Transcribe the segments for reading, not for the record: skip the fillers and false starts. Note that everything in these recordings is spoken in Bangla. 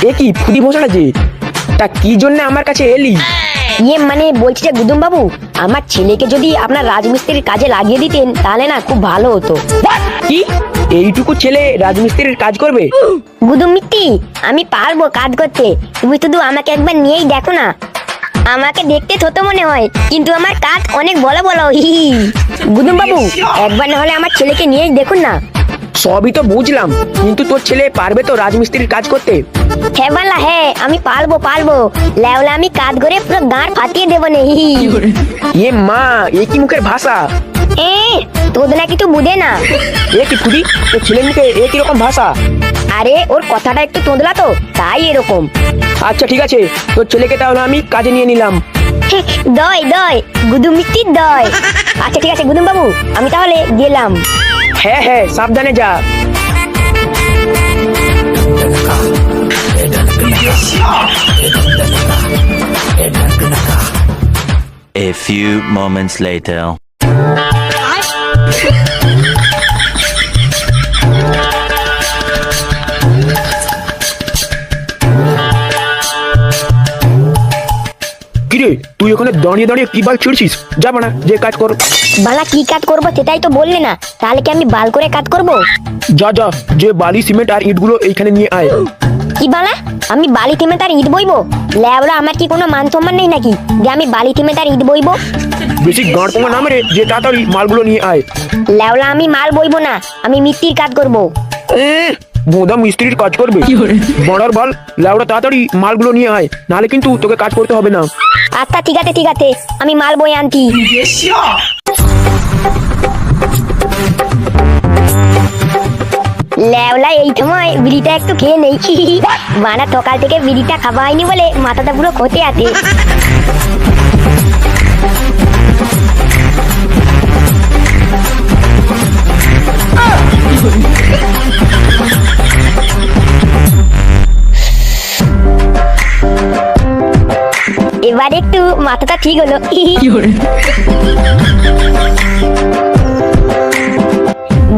এ কি ফুদি বসা আছে? তা কি জন্য আমার কাছে এলি? মানে বলছি যে গুদুম বাবু, আমার ছেলেকে যদি আপনার রাজমিস্ত্রির কাজে লাগিয়ে দিতেন তাহলে না খুব ভালো হতো। কি এইটুকু ছেলে রাজমিস্ত্রির কাজ করবে? গুদুম মিত্তি, আমি পারবো কাজ করতে, তুমি শুধু আমাকে একবার নিয়েই দেখো না। আমাকে দেখতে ছোট মনে হয়, কিন্তু আমার কাজ অনেক বড় বড়। গুদুম বাবু, একবার না হলে আমার ছেলেকে নিয়েই দেখুন না। সবই তো বুঝলাম, কিন্তু তোর ছেলে পারবে তো রাজমিস্ত্রির কাজ করতে? হ্যাঁ বালা হ্যাঁ, আমি পারবো। লেওলা আমি কাজ করে পুরো গাঁড় ফাটিয়ে দেবো নে। এ মা, এ কি মুখের ভাষা? তোদের নাকি তো বুঝে না। এ কি ফুদি, তোর ছেলের মুখে এ কিরকম ভাষা? আরে ওর কথাটা একটু তোঁদলা তো, তাই এরকম। আচ্ছা ঠিক আছে, তোর ছেলেকে তাহলে আমি কাজে নিয়ে নিলাম। দয় গুদুম মিত্তির দয়। আচ্ছা ঠিক আছে গুদুম বাবু, আমি তাহলে গেলাম। হ্যাঁ, সাবধানে যা। A few moments later. কিরে, তুই ওখানে দাঁড়িয়ে দাঁড়িয়ে কি বাল ছিড়ছিস? যাবো না, যে কাজ কর। বালা কি কাজ করবো সেটাই তো বললে না, তাহলে কি আমি বাল করে কাজ করবো? যা, যে বালি সিমেন্ট আর ইটগুলো এইখানে নিয়ে আয়। কি বালা, আমি বালি থেমে তার ইট বইবো? লেওরা আমার কি কোনো মান সম্মান নেই নাকি যে আমি বালি থেমে তার ইট বইবো? বেশি গাঁড় পোঙা না মেরে যে তাড়াতাড়ি মালগুলো নিয়ে আয়। লেওলা আমি মাল বইবো না, আমি মিত্তির কাজ করবো। বোদা মিস্ত্রির কাজ করবে? বড়ার বাল, লাউড়া তাড়াতাড়ি মালগুলো নিয়ে আয়, নাহলে কিন্তু তোকে কাজ করতে হবে না। আচ্ছা ঠিক আছে, আমি মাল বই আনছি। লেওলা এই সময় বিড়িটা একটু খেয়ে নেই। বানা সকাল থেকে বিড়িটা খাওয়া হয়নি বলে মাথাটা পুরো খোঁটে আছে। এবার একটু মাথাটা ঠিক হলো।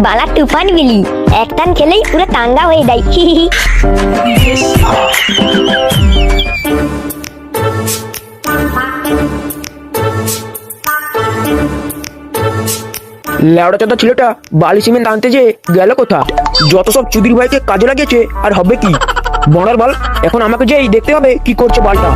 বালা তুফান বিলি, এক টান খেলেই পুরো টাঙ্গা হয়ে যায়। লেওড়া চাঁদা ছেলেটা বালি সিমেন্ট আনতে যে গেল কোথা? যত সব চুদির ভাইকে কাজে লাগিয়েছে, আর হবে কি? বড়ার বাল, এখন আমাকে যেই দেখতে হবে কি করছে বালটা।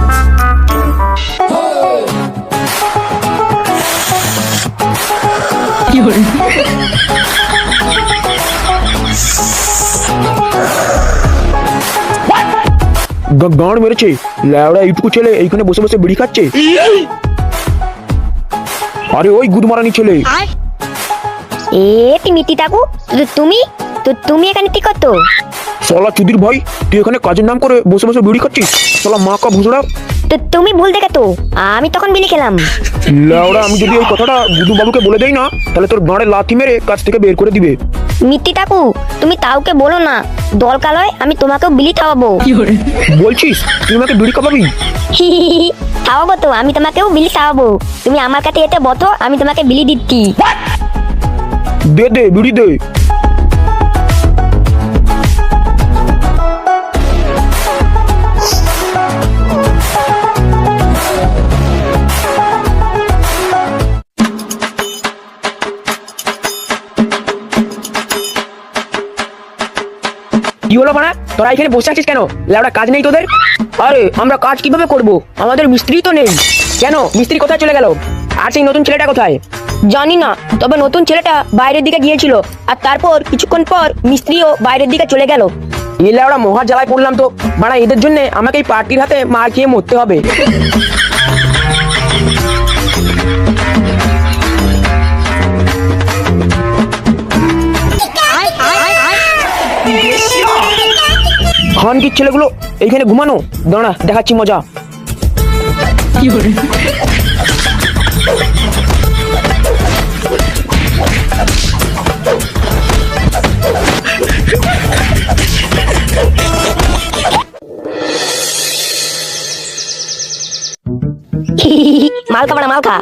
গাঁড় মেরেছে লেওড়া, এইটুকু ছেলে এইখানে বসে বসে বিড়ি খাচ্ছে। আরে ওই গুদমারানি ছেলে। মিতি কাকু, তুমি এখানে কি করতো? শালা চুদির ভাই, তুই এখানে কাজের নাম করে বসে বসে বিড়ি খাচ্ছিস? শালা মা কা ভুসড়া। তো তুমি ভুল দেখে তো, আমি তখন বিলি খেলাম। লেওড়া, আমি যদি এই কথাটা গুদু বাবুকে বলে দেই না, তাহলে তোর গাঁড়ে লাথি মেরে কাজ থেকে বের করে দিবে। মিত্তি কাকু, তুমি তাওকে বলো না, দরকার হয় আমি তোমাকেও বিলি খাওয়াবো। বলছিস তুই আমাকে বিড়ি খাওয়াবি? খাওয়াবো তো, আমি তোমাকেও বিলি খাওয়াবো। তুমি আমার কাছে এতে বতো, আমি তোমাকে বিলি দিচ্ছি। দে বিড়ি দে। কি হলো বানা, তোরা এখানে বসে আছিস কেন? লেওড়া কাজ নেই তোদের? আরে আমরা কাজ কিভাবে করব, আমাদের মিস্ত্রি তো নেই। কেন, মিস্ত্রি কোথায় চলে গেল? আর সেই নতুন ছেলেটা কোথায়? জানি না, তবে নতুন ছেলেটা বাইরের দিকে গিয়েছিল, আর তারপর কিছুক্ষণ পর মিস্ত্রিও বাইরের দিকে চলে গেল। এই লেওড়া মহা জ্বালায় পড়লাম তো বানা, এদের জন্য আমাকে এই পার্টির হাতে মার খেয়ে মরতে হবে। খানকির ছেলেগুলো এইখানে ঘুমানো, দাঁড়া দেখাচ্ছি মজা। মালকা বাড়া মালকা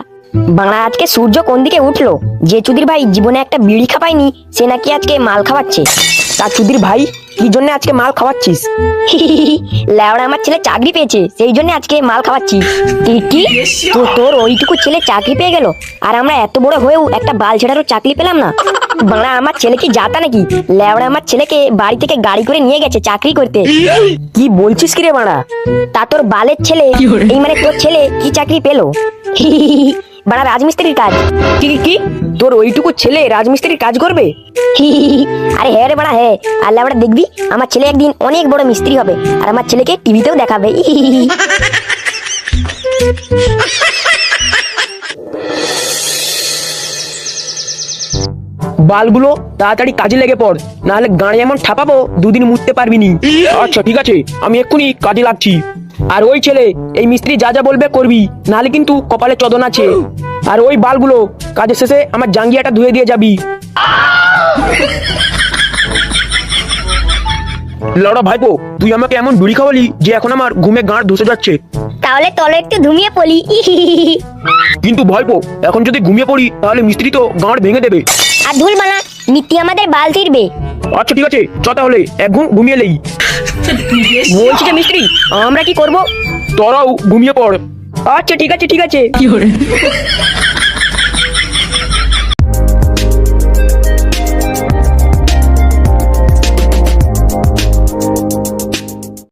বাংলা, আজকে সূর্য কোন দিকে উঠলো? যে চুদির ভাই জীবনে একটা বিড়ি খাপায়নি, সে নাকি আজকে মাল খাওয়াচ্ছে। তা চুদির ভাই, কি জন্য আজকে মাল খাওয়াচ্ছিস? লেওড়া আমার ছেলে চাকরি পেয়েছে, সেই জন্য আজকে মাল খাওয়াচ্ছি। কি তো তোর ওইটুকু ছেলে চাকরি পেয়ে গেল, আর আমরা এত বড় হয়েও একটা বাল ছেড়ারও চাকরি পেলাম না? বাংলা আমার ছেলে কি জাতা নাকি? লেওড়া আমার ছেলেকে বাড়ি থেকে গাড়ি করে নিয়ে গেছে চাকরি করতে। কি বলছিস কি রে বাড়া? তা তোর বালের ছেলে, এই মানে তোর ছেলে কি চাকরি পেলো? বাড়া রাজমিস্ত্রির কাজ। কি তোর ওইটুকু ছেলে রাজমিস্ত্রির কাজ করবে? আরে হ্যাঁ রে বাড়া হ্যাঁ, আর লেওড়া দেখবি আমার ছেলে একদিন অনেক বড় মিস্ত্রি হবে, আর আমার ছেলেকে টিভিতেও দেখাবে। বালগুলো তাড়াতাড়ি কাজে লেগে পড়, নাহলে গাড়ি এমন ঠাপাবো দুদিন মুততে পারবি নি। আচ্ছা ঠিক আছে, আমি এক্ষুনি কাজে লাগছি। আর ওই ছেলে, এই মিস্ত্রি যা যা বলবে করবি, নাহলে কিন্তু কপালে চদন আছে। আর ওই বালগুলো কাজের শেষে আমার জাঙ্গিয়াটা ধুয়ে দিয়ে যাবি। লড়া ভাইপো, তুই আমাকে এমন বিড়ি খাওয়ালি যে এখন আমার ঘুমে গাঁড় ধসে যাচ্ছে। তাহলে তলে একটু ঘুমিয়ে পড়ি। কিন্তু ভাইপো, এখন যদি ঘুমিয়ে পড়ি তাহলে মিস্ত্রি তো গাঁড় ভেঙে দেবে। আর ধুল মালা, মিত্তি আমাদের বাল ছিড়বে। আচ্ছা ঠিক আছে, চ তাহলে এক ঘুম ঘুমিয়ে নেই। বলছি যে মিস্ত্রি, আমরা কি করব? তোরাও ঘুমিয়ে পড়। আচ্ছা ঠিক আছে।